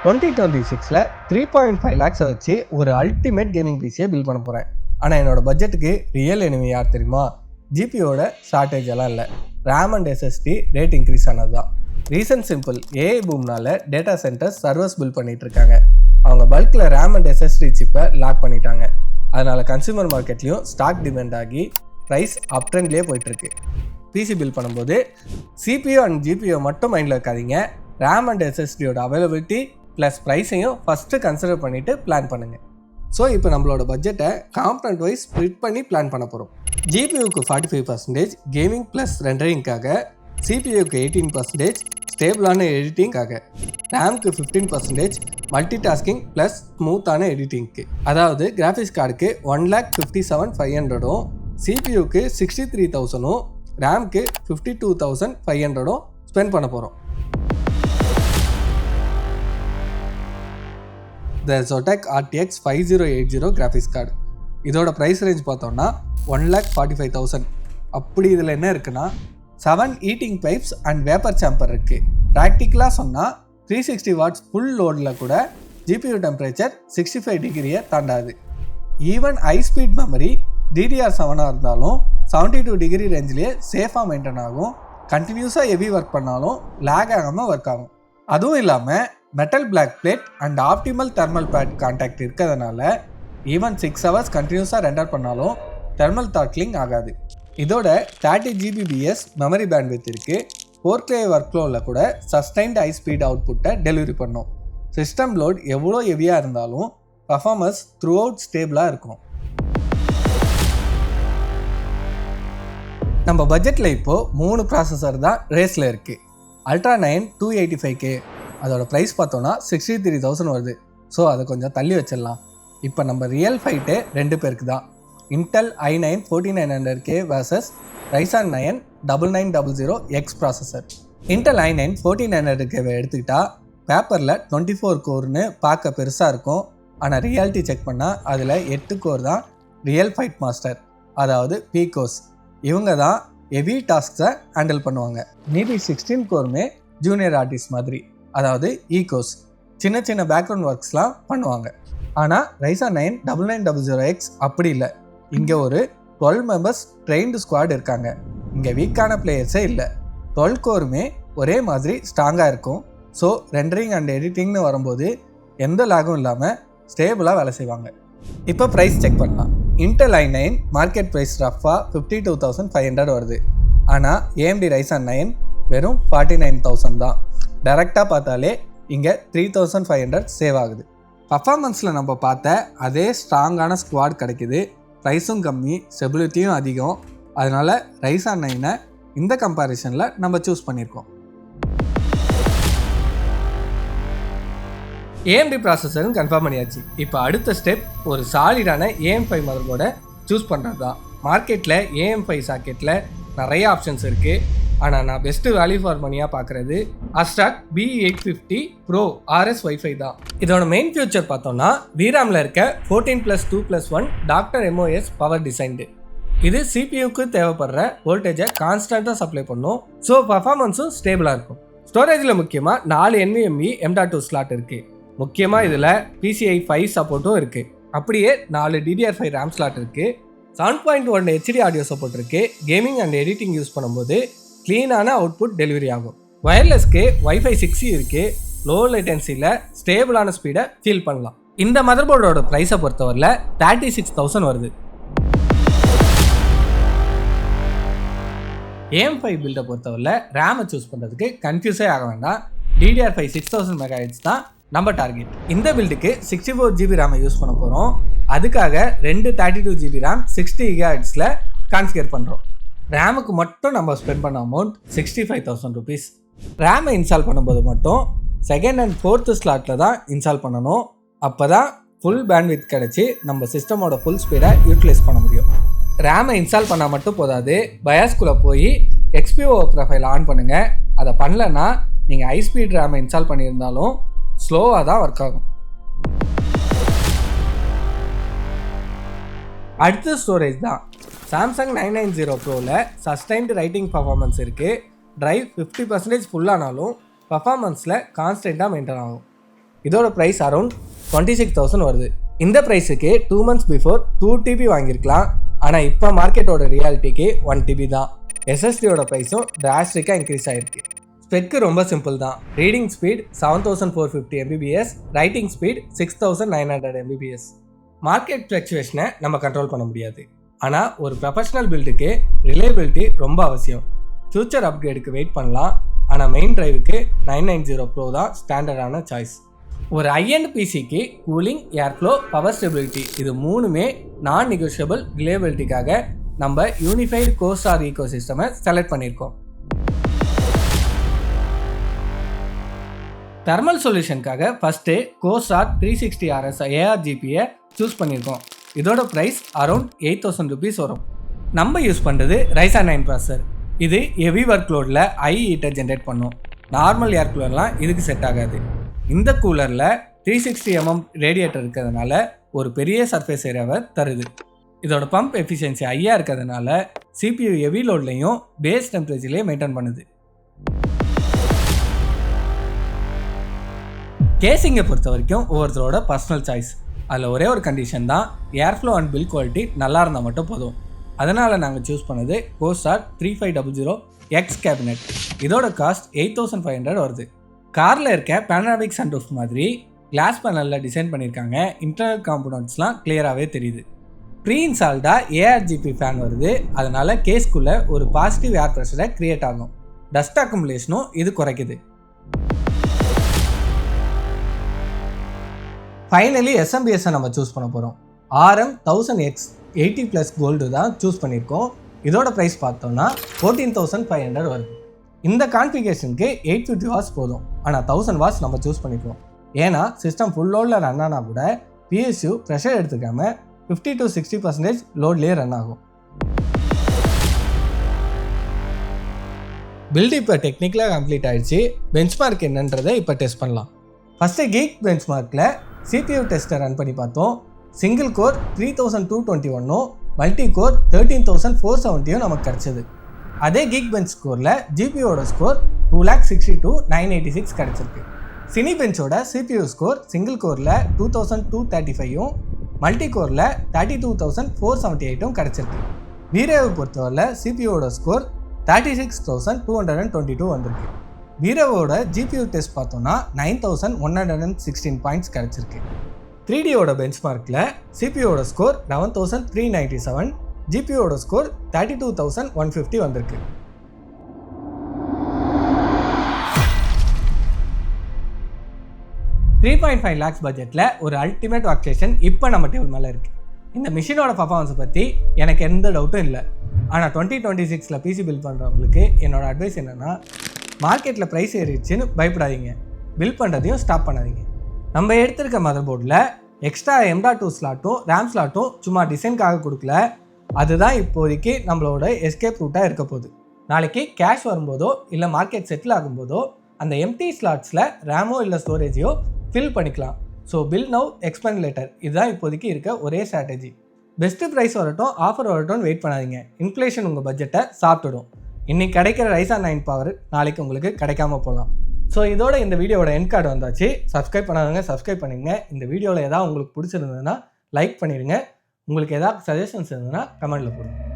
2026ல் 3.5 lakhs வச்சு ஒரு ultimate gaming பிசியை build பண்ண போகிறேன். ஆனால் என்னோட பட்ஜெட்டுக்கு ரியல் எனிமி யார் தெரியுமா? ஜிபியோட ஷார்ட்டேஜ் எல்லாம் இல்லை, RAM and SSD rate increase ஆனது தான். ரீசன் சிம்பிள், ஏஐ பூம்னால டேட்டா சென்டர்ஸ் சர்வர்ஸ் பில்ட் பண்ணிட்டு இருக்காங்க. அவங்க பல்கில் ரேம் அண்ட் எஸ்எஸ்டி சிப்பை லாக் பண்ணிட்டாங்க. அதனால கன்சூமர் மார்க்கெட்லேயும் ஸ்டாக் டிமாண்ட் ஆகி ப்ரைஸ் அப் ட்ரெண்ட்லேயே போயிட்டுருக்கு. பிசி பில்ட் பண்ணும்போது சிபியு அண்ட் ஜிபியோ மட்டும் மைண்டில் வைக்காதீங்க. ரேம் அண்ட் எஸ்எஸ்டியோட அவைலபிலிட்டி ப்ளஸ் ப்ரைஸையும் ஃபஸ்ட்டு கன்சிடர் பண்ணிவிட்டு பிளான் பண்ணுங்கள். ஸோ இப்போ நம்மளோட பட்ஜெட்டை காம்பனண்ட் வைஸ் ஸ்ப்ளிட் பண்ணி பிளான் பண்ண போகிறோம். ஜிபியூக்கு 45%, கேமிங் ப்ளஸ் ரெண்டரிங்காக, சிபியூக்கு 18%, ஸ்டேபிளான எடிட்டிங்காக, ரேம்க்கு 15%, மல்டி டாஸ்கிங் ப்ளஸ் ஸ்மூத்தான எடிட்டிங்க்கு. அதாவது கிராஃபிக்ஸ் கார்டுக்கு 1,57,500, சிபியூக்கு 63,000, ரேம்க்கு 52,500 ஸ்பெண்ட் பண்ண போகிறோம். The Zotac RTX 5080 graphics card, இதோட ப்ரைஸ் ரேஞ்ச் பார்த்தோம்னா 1,45,000. அப்படி இதில் என்ன இருக்குன்னா 7 eating pipes and vapour sambar இருக்குது. ப்ராக்டிக்கலாக சொன்னால் 360 வாட்ஸ் ஃபுல் லோடில் கூட ஜிபியூ டெம்பரேச்சர் 65 டிகிரியை தாண்டாது. Even high speed memory DDR7 இருந்தாலும் 72 டிகிரி ரேஞ்சிலேயே சேஃபாக மெயின்டைன் ஆகும். கண்டினியூஸாக ஹெவி ஒர்க் பண்ணாலும் லேக் ஆகாமல் ஒர்க் ஆகும். அதுவும் இல்லாமல் metal black plate and optimal thermal pad contact இருக்கிறதுனால ஈவன் 6 hours கண்டினியூஸாக ரெண்டர் பண்ணாலும் தெர்மல் தாட்லிங் ஆகாது. இதோட 30 GBps மெமரி பேண்ட்வித் இருக்குது. 4K ஒர்க் ஃப்ளோவில் கூட சஸ்டைன்ட் ஹை ஸ்பீட் அவுட்புட்டை டெலிவரி பண்ணும். சிஸ்டம் லோட் எவ்வளோ ஹெவியாக இருந்தாலும் பர்ஃபார்மன்ஸ் த்ரூ அவுட் ஸ்டேபிளாக இருக்கும். நம்ம பட்ஜெட்டில் இப்போது 3 ப்ராசஸர் தான் ரேஸில் இருக்குது. Ultra 9 285K, அதோட ப்ரைஸ் பார்த்தோன்னா 63,000 வருது. ஸோ அதை கொஞ்சம் தள்ளி வச்சிடலாம். இப்போ நம்ம ரியல் ஃபைட்டு 2 பேருக்கு தான். Intel i9 4900K vs Ryzen 9 9900X processor. Intel i9 1400K எடுத்துக்கிட்டால் பேப்பரில் 24 கோர்னு பார்க்க பெருசாக இருக்கும். ஆனால் ரியாலிட்டி செக் பண்ணால் அதில் 8 கோர் தான் ரியல் ஃபைட் மாஸ்டர், அதாவது பீகோஸ். இவங்க தான் ஹெவி டாஸ்க்ஸை ஹேண்டில் பண்ணுவாங்க. மீதி 16 கோருமே ஜூனியர் ஆர்டிஸ்ட் மாதிரி, அதாவது ஈகோஸ், சின்ன சின்ன பேக்ரவுண்ட் ஒர்க்ஸ்லாம் பண்ணுவாங்க. ஆனால் Ryzen 9 9900X அப்படி இல்லை. இங்கே ஒரு 12 மெம்பர்ஸ் ட்ரெயின்டு ஸ்குவாட் இருக்காங்க. இங்கே வீக்கான பிளேயர்ஸே இல்லை. 12 கோருமே ஒரே மாதிரி ஸ்ட்ராங்காக இருக்கும். ஸோ ரெண்டரிங் அண்ட் எடிட்டிங்னு வரும்போது எந்த லாகும் இல்லாமல் ஸ்டேபிளாக வேலை செய்வாங்க. இப்போ ப்ரைஸ் செக் பண்ணலாம். இன்டெல் i9 மார்க்கெட் ப்ரைஸ் ரஃபாக 52,500 வருது. ஆனால் AMD Ryzen 9 வெறும் 49,000 தான். டைரெக்டாக பார்த்தாலே இங்கே 3,500 சேவ் ஆகுது. பர்ஃபார்மன்ஸில் நம்ம பார்த்த அதே ஸ்ட்ராங்கான ஸ்குவாட் கிடைக்குது. ப்ரைஸும் கம்மி, ஸ்டெபிலிட்டியும் அதிகம். அதனால் Ryzen 9 இந்த கம்பேரிசனில் நம்ம சூஸ் பண்ணியிருக்கோம். AMD ப்ராசஸரும் கன்ஃபார்ம் பண்ணியாச்சு. இப்போ அடுத்த ஸ்டெப் ஒரு சாலிடான AM5 மதர்போர்டை சூஸ் பண்ணுறது தான். மார்க்கெட்டில் AM5 சாக்கெட்டில் நிறைய ஆப்ஷன்ஸ் இருக்குது. ஆனால் நான் பெஸ்ட்டு வேல்யூ ஃபார் மணியாக பார்க்குறது அஸ்ட்ராக் B850 Pro RS Wi-Fi தான். இதோட மெயின் ஃபியூச்சர் பார்த்தோம்னா VRAMல இருக்க 14+2+1 Dr. MOS power designed. இது சிபியூக்கு தேவைப்படுற வோல்டேஜை கான்ஸ்டண்ட்டாக சப்ளை பண்ணும். ஸோ பர்ஃபார்மன்ஸும் ஸ்டேபிளாக இருக்கும். ஸ்டோரேஜில் முக்கியமாக 4 NVMe M.2 ஸ்லாட் இருக்குது. முக்கியமாக இதில் PCI 5 சப்போர்ட்டும் இருக்குது. அப்படியே 4 DDR5 RAM ஸ்லாட் இருக்குது. 7.1 HD ஆடியோ சப்போர்ட் இருக்குது. கேமிங் அண்ட் எடிட்டிங் யூஸ் பண்ணும்போது க்ளீனான அவுட்புட் டெலிவரி ஆகும். வயர்லெஸ்க்கு Wi-Fi 6 இருக்குது. லோ லேட்டன்சியில் ஸ்டேபிளான ஸ்பீடை ஃபீல் பண்ணலாம். இந்த மதர்போர்டோட ப்ரைஸை பொறுத்தவரையில் 36,000 வருது. AM5 பில்டை பொறுத்தவரையில் ரேமை சூஸ் பண்ணுறதுக்கு கன்ஃபியூஸே ஆக வேண்டாம். DDR5 6000 MHz தான் நம்ம டார்கெட். இந்த பில்டுக்கு 64 GB ரேமை யூஸ் பண்ண போகிறோம். அதுக்காக 2 32 GB ரேம் 60 GHz கான்ஃபிகர் பண்ணுறோம். ரேமுக்கு மட்டும் நம்ம ஸ்பெண்ட் பண்ண அமௌண்ட் 65,000 rupees. ரேமை இன்ஸ்டால் பண்ணும்போது மட்டும் 2nd and 4th ஸ்லாட்டில் தான் இன்ஸ்டால் பண்ணணும். அப்போ தான் ஃபுல் பேண்ட்வித் கிடச்சி நம்ம சிஸ்டமோட ஃபுல் ஸ்பீடை யூட்டிலைஸ் பண்ண முடியும். ரேமை இன்ஸ்டால் பண்ணால் மட்டும் போதாது, பயாஸ்குள்ளே போய் XPO ப்ரொஃபைல் ஆன் பண்ணுங்கள். அதை பண்ணலன்னா நீங்கள் ஹை ஸ்பீட் ரேமை இன்ஸ்டால் பண்ணியிருந்தாலும் ஸ்லோவாக தான் ஒர்க் ஆகும். அடுத்து ஸ்டோரேஜ் தான். Samsung 990 Proவில் சஸ்டைன்டு ரைட்டிங் பர்ஃபார்மன்ஸ் இருக்குது. ட்ரைவ் 50% ஃபுல்லானாலும் பர்ஃபார்மன்ஸில் கான்ஸ்டண்ட்டாக மெயின்டைன் ஆகும். இதோட ப்ரைஸ் அரௌண்ட் 26,000 வருது. இந்த ப்ரைஸுக்கு 2 months பிஃபோர் 2 TB வாங்கியிருக்கலாம். ஆனால் இப்போ மார்க்கெட்டோட ரியாலிட்டிக்கு 1 TB தான். எஸ்எஸ்டியோட ப்ரைஸும் டிராஸ்டிக்காக இன்க்ரீஸ் ஆகிருக்கு. ஸ்பெக்கு ரொம்ப சிம்பிள் தான். Reading speed 7450 Mbps, writing speed 6900 Mbps. Market ஃப்ளக்சுவேஷனை நம்ம கண்ட்ரோல் பண்ண முடியாது. ஆனால் ஒரு ப்ரொஃபஷனல் பில்டுக்கு ரிலையபிலிட்டி ரொம்ப அவசியம். ஃபியூச்சர் அப்கிரேடுக்கு வெயிட் பண்ணலாம். ஆனால் மெயின் டிரைவுக்கு 990 Pro தான் ஸ்டாண்டர்டான சாய்ஸ். ஒரு ஹை-எண்ட் பிசிக்கு கூலிங், ஏர்ஃப்ளோ, பவர் ஸ்டெபிலிட்டி இது மூணுமே நான் நெகோஷியபிள் ரிலையபிலிட்டிக்காக நம்ம யூனிஃபைடு கோஸ்டார் ஈகோ சிஸ்டமை செலக்ட் பண்ணியிருக்கோம். தெர்மல் சொல்யூஷனுக்காக ஃபஸ்ட்டு கோஸ்டார் 360 RS ARGPயை சூஸ் பண்ணியிருக்கோம். இதோட ப்ரைஸ் அரௌண்ட் 8,000 rupees வரும். நம்ம யூஸ் பண்ணுறது Ryzen 9 ப்ராசஸர். இது ஹெவி ஒர்க் லோடில் ஹை ஹீட்டை ஜென்ரேட் பண்ணும். நார்மல் ஏர் கூலர்லாம் இதுக்கு செட் ஆகாது. இந்த கூலரில் 360 mm ரேடியேட்டர் இருக்கிறதுனால ஒரு பெரிய சர்ஃபேஸ் ஏரியாவை தருது. இதோட பம்ப் எஃபிஷியன்சி ஹையாக இருக்கிறதுனால CPU ஹெவி லோட்லையும் பேஸ் டெம்பரேச்சர்லேயே மெயின்டைன் பண்ணுது. கேசிங்கை பொறுத்த வரைக்கும் ஒவ்வொருத்தரோட பர்சனல் சாய்ஸ். அதில் ஒரே ஒரு கண்டிஷன் தான், ஏர்ஃப்ளோ அண்ட் பில் குவாலிட்டி நல்லா இருந்தால் மட்டும் போதும். அதனால் நாங்கள் சூஸ் பண்ணது கோஸ்டார் 3500X கேபினெட். இதோட காஸ்ட் 8,500 வருது. காரில் இருக்க பேனராமிக் சன்ரூஃப் மாதிரி கிளாஸ் பேனலில் டிசைன் பண்ணியிருக்காங்க. இன்டர்னல் காம்பனண்ட்ஸ்லாம் கிளியராகவே தெரியுது. ப்ரீ இன்ஸ்டால்டாக ARGP ஃபேன் வருது. அதனால் கேஸ்க்குள்ளே ஒரு பாசிட்டிவ் ஏர் ப்ரெஷரை க்ரியேட் ஆகும். டஸ்ட் அக்குமுலேஷனும் இது குறைக்குது. ஃபைனலி SMBSஸை நம்ம சூஸ் பண்ண போகிறோம். RM1000X 80+ கோல்டு தான் சூஸ் பண்ணியிருக்கோம். இதோட ப்ரைஸ் பார்த்தோம்னா 14,500 வருது. இந்த கான்ஃபிகரேஷனுக்கு 850 watts போதும். ஆனால் 1000 watts நம்ம சூஸ் பண்ணிக்குவோம். ஏன்னா சிஸ்டம் ஃபுல் லோடில் ரன் ஆனால் கூட PSU ப்ரெஷர் எடுத்துக்காமல் 50 to 60% லோட்லேயே ரன் ஆகும். பில்டு இப்போ டெக்னிக்கலாக கம்ப்ளீட் ஆகிடுச்சு. பெஞ்ச்மார்க் என்னன்றதை இப்போ டெஸ்ட் பண்ணலாம். ஃபஸ்ட்டு கீக் பெஞ்ச்மார்க்கில் CPU டெஸ்ட்டை ரன் பண்ணி பார்த்தோம். சிங்கிள் கோர் 3221 மல்டி கோர் 13,470 நமக்கு கிடச்சிது. அதே கீக் பெஞ்ச் ஸ்கோரில் GPUவோட ஸ்கோர் 2,62,986 கிடச்சிருக்கு. சினி பெஞ்சோட CPU ஸ்கோர் சிங்கிள் கோரில் 2,235 மல்டி கோரில் 32,478 கிடச்சிருக்கு. வீரேவை பொறுத்தவரை CPUவோட ஸ்கோர் 36,222 வந்திருக்கு. வீரவோட GPU டெஸ்ட் பார்த்தோன்னா 9,116 பாயிண்ட்ஸ் கிடச்சிருக்கு. 3Dயோட பெஞ்ச்மார்க்கில் CPUவோட ஸ்கோர் 11,397, GPUவோட ஸ்கோர் 32,150 வந்திருக்கு. $3.5 lakhs பட்ஜெட்டில் ஒரு அல்டிமேட் ஒர்க் ஸ்டேஷன் இப்போ நம்ம டேபிள் மேலே இருக்குது. இந்த மிஷினோட பர்ஃபார்மன்ஸை பற்றி எனக்கு எந்த டவுட்டும் இல்லை. ஆனால் 2026 PC பில்ட் பண்ணுறவங்களுக்கு என்னோடய அட்வைஸ் என்னென்னா, மார்க்கெட்டில் ப்ரைஸ் ஏறிடுச்சுன்னு பயப்படாதீங்க. பில்ட் பண்ணுறதையும் ஸ்டாப் பண்ணாதீங்க. நம்ம எடுத்திருக்க மதர் போர்டில் எக்ஸ்ட்ரா M.2 ஸ்லாட்டும் RAM ஸ்லாட்டும் சும்மா டிசைனுக்காக கொடுக்கல. அதுதான் இப்போதைக்கு நம்மளோட எஸ்கேப் ரூட்டாக இருக்க போகுது. நாளைக்கு கேஷ் வரும்போதோ இல்லை மார்க்கெட் செட்டில் ஆகும்போதோ அந்த எம்டி ஸ்லாட்ஸில் ரேமோ இல்லை ஸ்டோரேஜையோ ஃபில் பண்ணிக்கலாம். So bill now expand later, இதுதான் இப்போதைக்கு இருக்க ஒரே ஸ்ட்ராட்டஜி. பெஸ்ட்டு ப்ரைஸ் வரட்டும், ஆஃபர் வரட்டும்னு வெயிட் பண்ணாதீங்க. இன்ஃப்ளேஷன் உங்கள் பட்ஜெட்டை சாப்பிட்டுடும். இன்றைக்கி கிடைக்கிற Ryzen 9 பவர் நாளைக்கு உங்களுக்கு கிடைக்காம போகலாம். ஸோ இதோட இந்த வீடியோட எண்ட் கார்டு வந்தாச்சு. சப்ஸ்கிரைப் பண்ணாதவங்க சப்ஸ்கிரைப் பண்ணிடுங்க. இந்த வீடியோவில் ஏதாவது உங்களுக்கு பிடிச்சிருந்ததுன்னா லைக் பண்ணிடுங்க. உங்களுக்கு ஏதாவது சஜஷன்ஸ் இருந்ததுன்னா கமெண்ட்டில் போடுங்க.